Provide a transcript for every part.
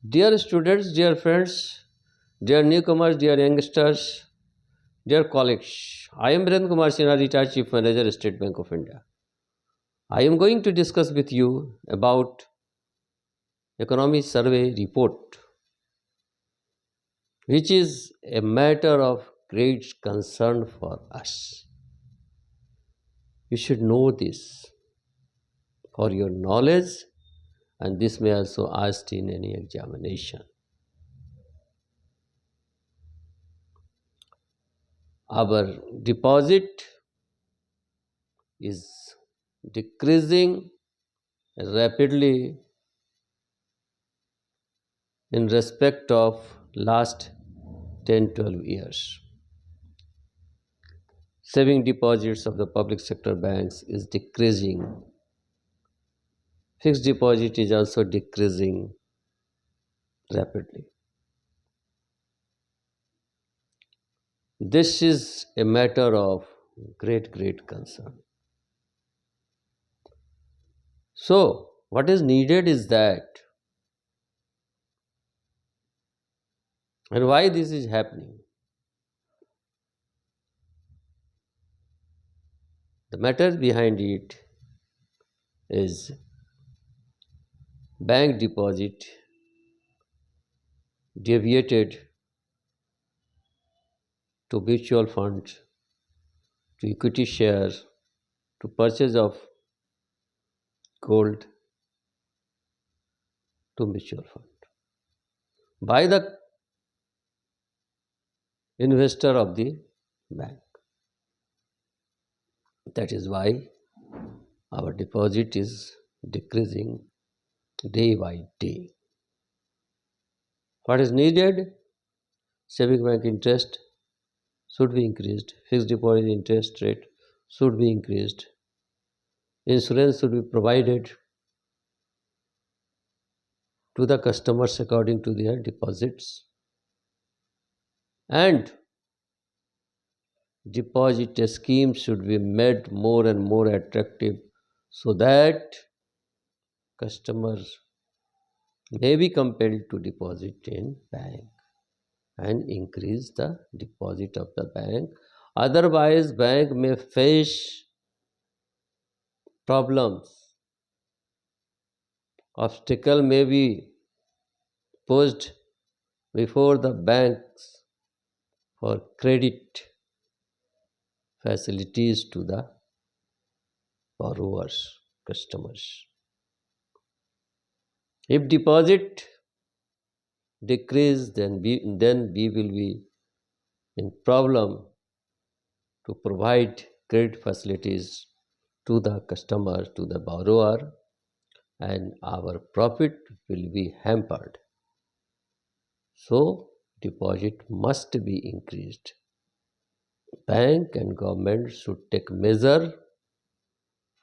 Dear students, dear friends, dear newcomers, dear youngsters, dear colleagues, I am Birendra Kumar Sinha, retired Chief Manager, State Bank of India. I am going to discuss with you about economy survey report, which is a matter of great concern for us. You should know this for your knowledge, and this may also asked in any examination. Our deposit is decreasing rapidly in respect of last 10-12 years. Saving deposits of the public sector banks is decreasing. Fixed deposit is also decreasing rapidly. This is a matter of great concern. So, what is needed is that, and why this is happening. The matter behind it is bank deposit deviated to mutual funds, to equity shares, to purchase of gold, to mutual fund by the investor of the bank. That is why our deposit is decreasing day by day. What is needed? Saving bank interest should be increased, fixed deposit interest rate should be increased, insurance should be provided to the customers according to their deposits, and deposit schemes should be made more and more attractive so that customers may be compelled to deposit in bank and increase the deposit of the bank. Otherwise, bank may face problems. Obstacle may be posed before the banks for credit facilities to the borrowers, customers. If deposit decrease, then we will be in problem to provide credit facilities to the customer, to the borrower, and our profit will be hampered. So, deposit must be increased. Bank and government should take measure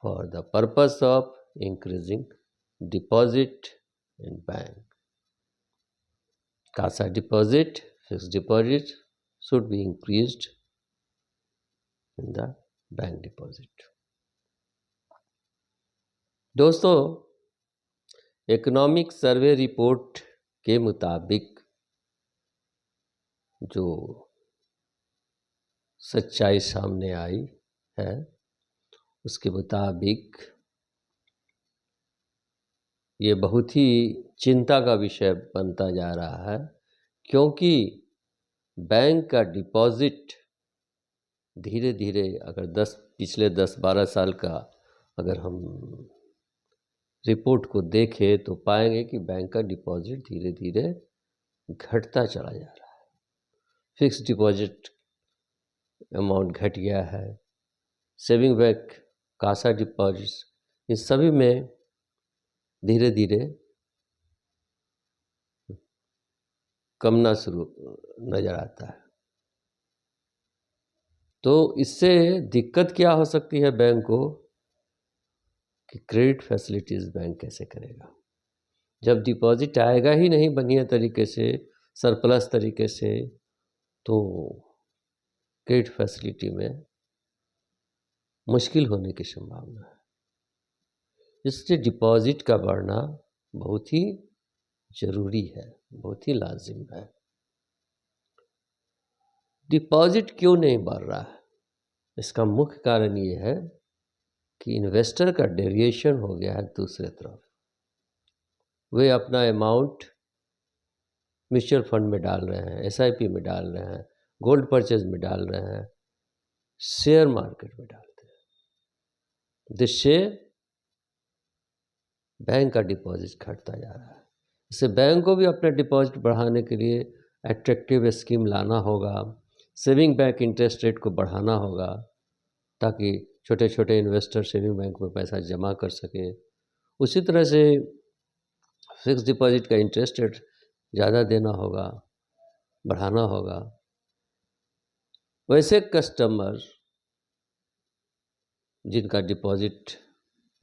for the purpose of increasing deposit in bank. CASA deposit, fixed deposit should be increased in the bank deposit. दोस्तों, economic survey report के मुताबिक जो सच्चाई सामने आई है, उसके मुताबिक ये बहुत ही चिंता का विषय बनता जा रहा है, क्योंकि बैंक का डिपॉजिट धीरे धीरे अगर पिछले 10-12 साल का अगर हम रिपोर्ट को देखें तो पाएंगे कि बैंक का डिपॉजिट धीरे धीरे घटता चला जा रहा है. फिक्स्ड डिपॉजिट अमाउंट घट गया है, सेविंग बैंक, कासा डिपॉजिट्स, इन सभी में धीरे धीरे कमना शुरू नज़र आता है. तो इससे दिक्कत क्या हो सकती है बैंक को कि क्रेडिट फैसिलिटीज़ बैंक कैसे करेगा जब डिपॉजिट आएगा ही नहीं बढ़िया तरीके से, सरप्लस तरीके से, तो क्रेडिट फैसिलिटी में मुश्किल होने की संभावना है. इसलिए डिपॉजिट का बढ़ना बहुत ही जरूरी है, बहुत ही लाजिम है। डिपॉजिट क्यों नहीं बढ़ रहा है? इसका मुख्य कारण ये है कि इन्वेस्टर का डेविएशन हो गया है दूसरे तरफ। वे अपना अमाउंट म्यूचुअल फंड में डाल रहे हैं, एसआईपी में डाल रहे हैं, गोल्ड परचेज में डाल रहे हैं, शेयर मार्केट में डालते हैं, जिससे बैंक का डिपॉजिट घटता जा रहा है। इससे बैंक को भी अपने डिपॉजिट बढ़ाने के लिए एट्रैक्टिव स्कीम लाना होगा, सेविंग बैंक इंटरेस्ट रेट को बढ़ाना होगा, ताकि छोटे छोटे इन्वेस्टर सेविंग बैंक में पैसा जमा कर सके। उसी तरह से फिक्स डिपॉजिट का इंटरेस्ट रेट ज़्यादा देना होगा, बढ़ाना होगा। वैसे कस्टमर जिनका डिपॉजिट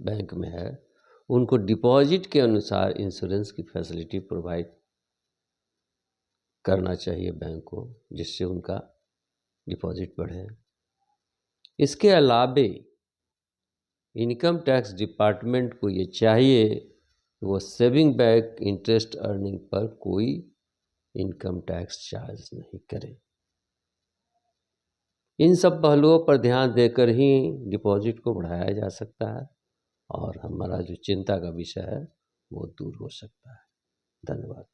बैंक में है, उनको डिपॉजिट के अनुसार इंश्योरेंस की फैसिलिटी प्रोवाइड करना चाहिए बैंक को, जिससे उनका डिपॉजिट बढ़े। इसके अलावे इनकम टैक्स डिपार्टमेंट को ये चाहिए कि वो saving bank interest earning per कोई इनकम टैक्स चार्ज नहीं करे। इन सब पहलुओं पर ध्यान देकर ही डिपॉजिट को बढ़ाया जा सकता है और हमारा जो चिंता का विषय है वो दूर हो सकता है। धन्यवाद।